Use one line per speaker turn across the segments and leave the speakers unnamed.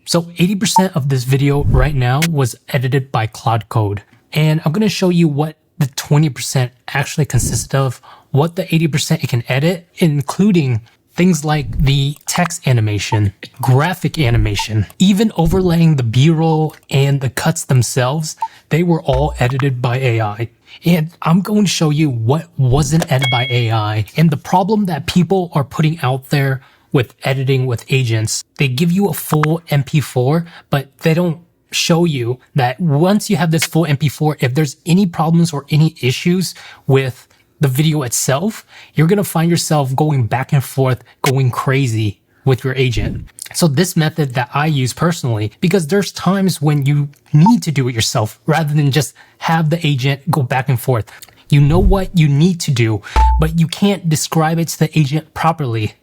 So 80% of this video right now was edited by Claude Code. And I'm going to show you what the 20% actually consisted of, what the 80% it can edit, including things like the text animation, graphic animation, even overlaying the B-roll and the cuts themselves. They were all edited by AI. And I'm going to show you what wasn't edited by AI and the problem that people are putting out there with editing with agents. They give you a full MP4, but they don't show you that once you have this full MP4, if there's any problems or any issues with the video itself, you're going to find yourself going back and forth, going crazy with your agent. So this method that I use personally, because there's times when you need to do it yourself rather than just have the agent go back and forth. You know what you need to do, but you can't describe it to the agent properly.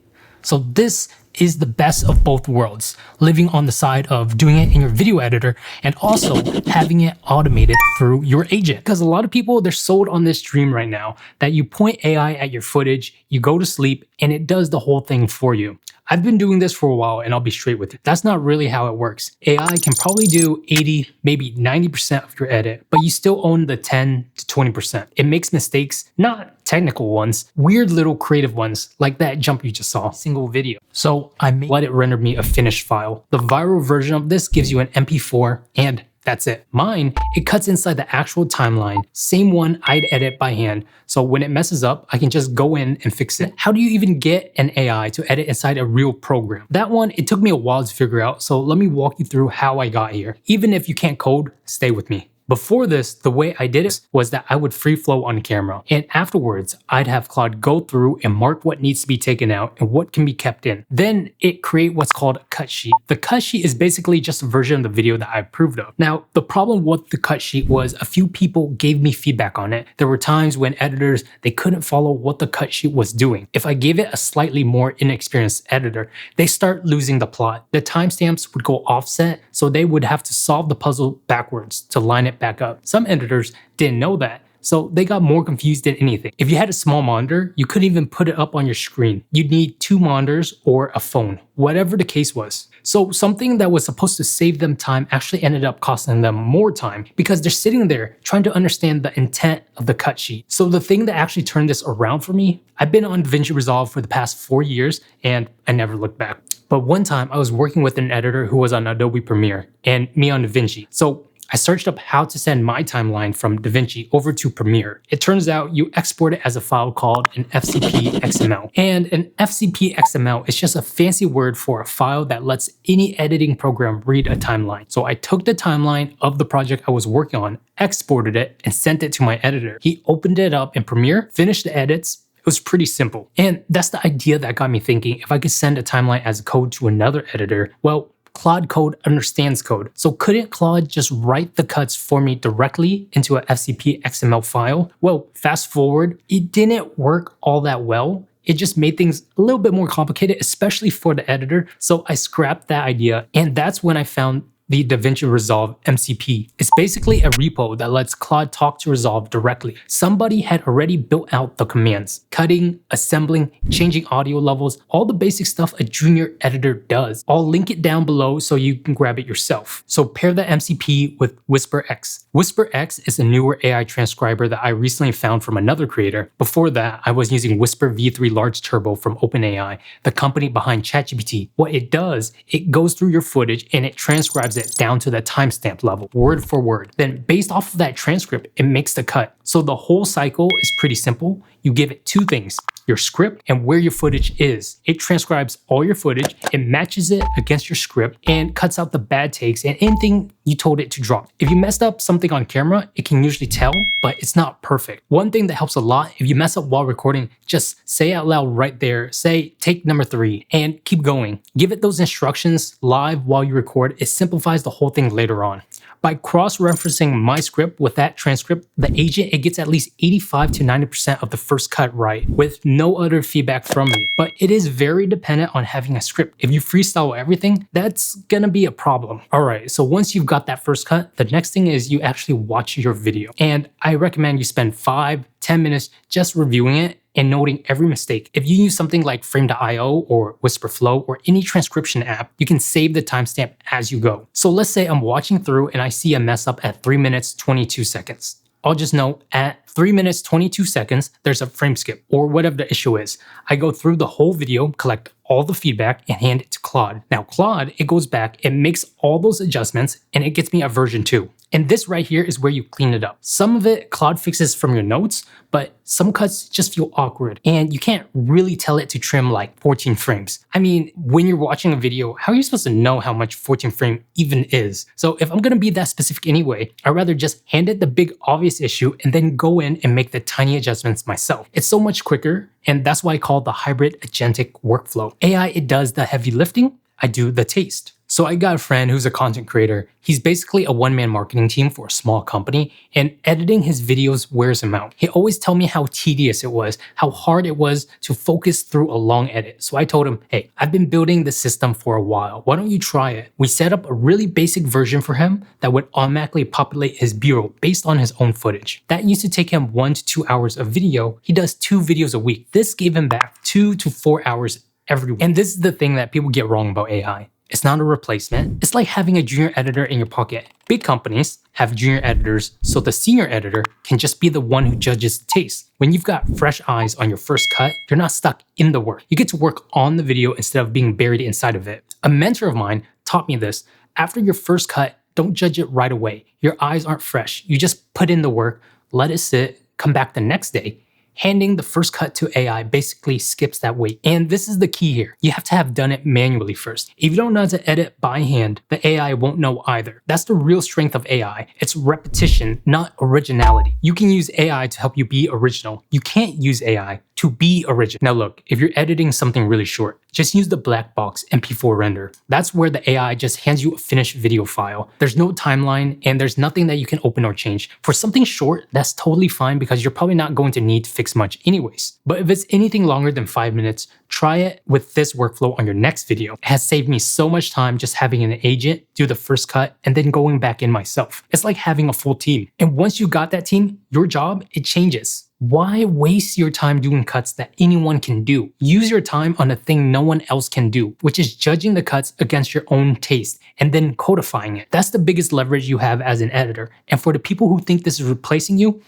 So this is the best of both worlds, living on the side of doing it in your video editor and also having it automated through your agent. Because a lot of people, they're sold on this dream right now that you point AI at your footage, you go to sleep, and it does the whole thing for you. I've been doing this for a while and I'll be straight with you. That's not really how it works. AI can probably do 80, maybe 90% of your edit, but you still own the 10 to 20%. It makes mistakes, not technical ones, weird little creative ones, like that jump you just saw, single video. So I let it render me a finished file. The viral version of this gives you an MP4 and that's it. Mine, it cuts inside the actual timeline. Same one I'd edit by hand. So when it messes up, I can just go in and fix it. How do you even get an AI to edit inside a real program? That one, it took me a while to figure out. So let me walk you through how I got here. Even if you can't code, stay with me. Before this, the way I did it was that I would free flow on camera. And afterwards, I'd have Claude go through and mark what needs to be taken out and what can be kept in. Then it create what's called a cut sheet. The cut sheet is basically just a version of the video that I approved of. Now, the problem with the cut sheet was a few people gave me feedback on it. There were times when editors, they couldn't follow what the cut sheet was doing. If I gave it a slightly more inexperienced editor, they start losing the plot. The timestamps would go offset, so they would have to solve the puzzle backwards to line it back up. Some editors didn't know that, so they got more confused than anything. If you had a small monitor, you couldn't even put it up on your screen. You'd need 2 monitors or a phone, whatever the case was. So something that was supposed to save them time actually ended up costing them more time because they're sitting there trying to understand the intent of the cut sheet. So the thing that actually turned this around for me, I've been on DaVinci Resolve for the past 4 years and I never looked back. But one time I was working with an editor who was on Adobe Premiere and me on DaVinci. So I searched up how to send my timeline from DaVinci over to Premiere. It turns out you export it as a file called an FCP XML. And an FCP XML is just a fancy word for a file that lets any editing program read a timeline. So I took the timeline of the project I was working on, exported it, and sent it to my editor. He opened it up in Premiere, finished the edits. It was pretty simple. And that's the idea that got me thinking if I could send a timeline as code to another editor, well, Claude Code understands code. So couldn't Claude just write the cuts for me directly into a FCP XML file? Well, fast forward, it didn't work all that well. It just made things a little bit more complicated, especially for the editor. So I scrapped that idea. And that's when I found the DaVinci Resolve MCP. It's basically a repo that lets Claude talk to Resolve directly. Somebody had already built out the commands, cutting, assembling, changing audio levels, all the basic stuff a junior editor does. I'll link it down below so you can grab it yourself. So pair the MCP with WhisperX. WhisperX is a newer AI transcriber that I recently found from another creator. Before that, I was using Whisper V3 Large Turbo from OpenAI, the company behind ChatGPT. What it does, it goes through your footage and it transcribes it down to the timestamp level, word for word. Then based off of that transcript, it makes the cut. So the whole cycle is pretty simple. You give it 2 things, your script and where your footage is. It transcribes all your footage, it matches it against your script and cuts out the bad takes and anything you told it to drop. If you messed up something on camera, it can usually tell, but it's not perfect. One thing that helps a lot, if you mess up while recording, just say out loud right there, say take number 3 and keep going. Give it those instructions live while you record. It simplifies the whole thing later on. By cross-referencing my script with that transcript, the agent, it gets at least 85 to 90% of the first cut right with no other feedback from me. But it is very dependent on having a script. If you freestyle everything, that's gonna be a problem. All right, so once you've got that first cut, the next thing is you actually watch your video. And I recommend you spend 5 10 minutes just reviewing it and noting every mistake. If you use something like Frame.io or Whisperflow or any transcription app, you can save the timestamp as you go. So let's say I'm watching through and I see a mess up at 3 minutes, 22 seconds. I'll just know at 3 minutes, 22 seconds, there's a frame skip or whatever the issue is. I go through the whole video, collect all the feedback and hand it to Claude. Now Claude, it goes back, it makes all those adjustments and it gets me a version 2. And this right here is where you clean it up. Some of it Claude fixes from your notes, but some cuts just feel awkward and you can't really tell it to trim like 14 frames. I mean, when you're watching a video, how are you supposed to know how much 14 frame even is? So if I'm gonna be that specific anyway, I'd rather just hand it the big obvious issue and then go in and make the tiny adjustments myself. It's so much quicker, and that's why I call it the hybrid agentic workflow. AI, it does the heavy lifting, I do the taste. So I got a friend who's a content creator. He's basically a one-man marketing team for a small company, and editing his videos wears him out. He always tell me how tedious it was, how hard it was to focus through a long edit. So I told him, hey, I've been building the system for a while. Why don't you try it? We set up a really basic version for him that would automatically populate his B-roll based on his own footage. That used to take him 1 to 2 hours of video. He does 2 videos a week. This gave him back 2 to 4 hours every week. And this is the thing that people get wrong about AI. It's not a replacement. It's like having a junior editor in your pocket. Big companies have junior editors, so the senior editor can just be the one who judges the taste. When you've got fresh eyes on your first cut, you're not stuck in the work. You get to work on the video instead of being buried inside of it. A mentor of mine taught me this. After your first cut, don't judge it right away. Your eyes aren't fresh. You just put in the work, let it sit, come back the next day. Handing the first cut to AI basically skips that wait. And this is the key here. You have to have done it manually first. If you don't know how to edit by hand, the AI won't know either. That's the real strength of AI. It's repetition, not originality. You can use AI to help you be original. You can't use AI to be original. Now look, if you're editing something really short, just use the black box MP4 render. That's where the AI just hands you a finished video file. There's no timeline and there's nothing that you can open or change. For something short, that's totally fine because you're probably not going to need to fix much anyways. But if it's anything longer than 5 minutes, try it with this workflow on your next video. It has saved me so much time just having an agent do the first cut and then going back in myself. It's like having a full team. And once you got that team, your job, it changes. Why waste your time doing cuts that anyone can do? Use your time on a thing no one else can do, which is judging the cuts against your own taste and then codifying it. That's the biggest leverage you have as an editor. And for the people who think this is replacing you,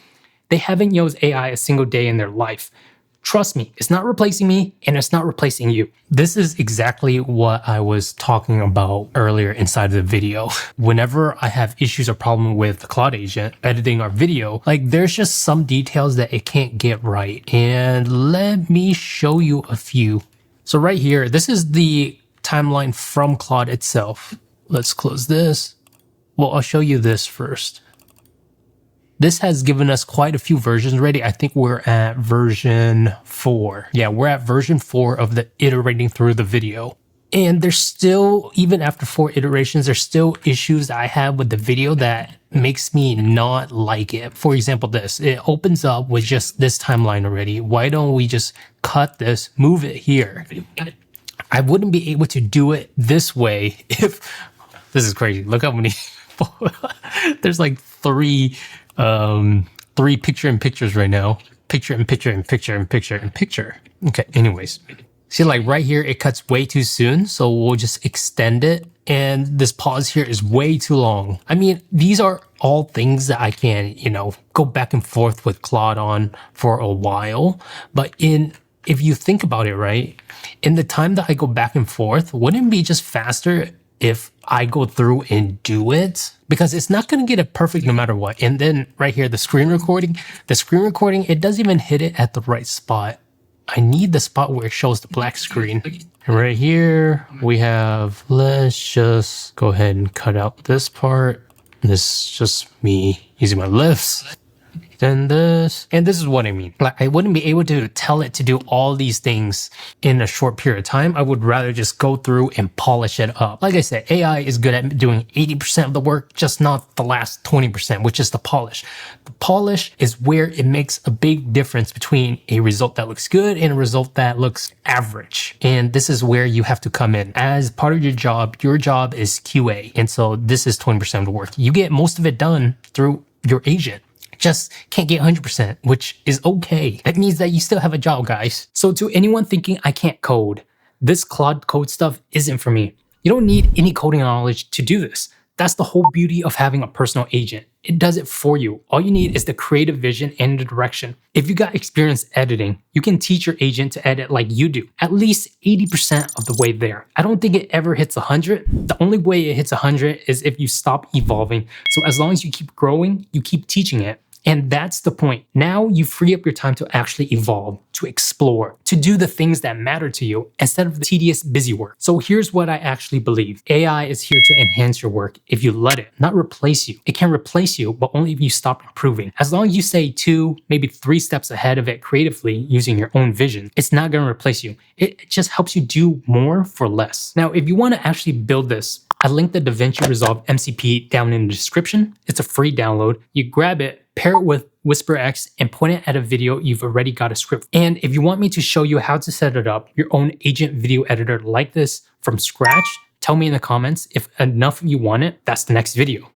they haven't used AI a single day in their life. Trust me, it's not replacing me and it's not replacing you. This is exactly what I was talking about earlier inside of the video. Whenever I have issues or problem with the Claude agent editing our video, like there's just some details that it can't get right. And let me show you a few. So right here, this is the timeline from Claude itself. Let's close this. Well, I'll show you this first. This has given us quite a few versions already. I think we're at version 4. Yeah, we're at version 4 of the iterating through the video. And there's still, even after 4 iterations, there's still issues that I have with the video that makes me not like it. For example, this, it opens up with just this timeline already. Why don't we just cut this, move it here? I wouldn't be able to do it this way if, this is crazy. Look how many, there's like 3 picture in pictures right now. Picture in picture in picture in picture in picture. Okay, anyways. See, like right here, it cuts way too soon, so we'll just extend it. And this pause here is way too long. I mean, these are all things that I can, go back and forth with Claude on for a while. But if you think about it, right, in the time that I go back and forth, wouldn't it be just faster if I go through and do it? Because it's not going to get it perfect no matter what. And then right here, the screen recording, it doesn't even hit it at the right spot. I need the spot where it shows the black screen. And right here, we have, let's just go ahead and cut out this part. This is just me using my lifts. Then this, and this is what I mean. Like, I wouldn't be able to tell it to do all these things in a short period of time. I would rather just go through and polish it up. Like I said, AI is good at doing 80% of the work, just not the last 20%, which is the polish. The polish is where it makes a big difference between a result that looks good and a result that looks average. And this is where you have to come in. As part of your job is QA. And so this is 20% of the work. You get most of it done through your agent. Just can't get 100%, which is okay. That means that you still have a job, guys. So to anyone thinking I can't code, this Claude Code stuff isn't for me. You don't need any coding knowledge to do this. That's the whole beauty of having a personal agent. It does it for you. All you need is the creative vision and the direction. If you got experience editing, you can teach your agent to edit like you do, at least 80% of the way there. I don't think it ever hits 100. The only way it hits 100 is if you stop evolving. So as long as you keep growing, you keep teaching it. And that's the point. Now you free up your time to actually evolve, to explore, to do the things that matter to you instead of the tedious, busy work. So here's what I actually believe. AI is here to enhance your work if you let it, not replace you. It can replace you, but only if you stop improving. As long as you stay 2, maybe 3 steps ahead of it creatively using your own vision, it's not going to replace you. It just helps you do more for less. Now, if you want to actually build this, I linked the DaVinci Resolve MCP down in the description. It's a free download. You grab it, pair it with WhisperX, and point it at a video you've already got a script. And if you want me to show you how to set it up, your own agent video editor like this from scratch, tell me in the comments. If enough of you want it, that's the next video.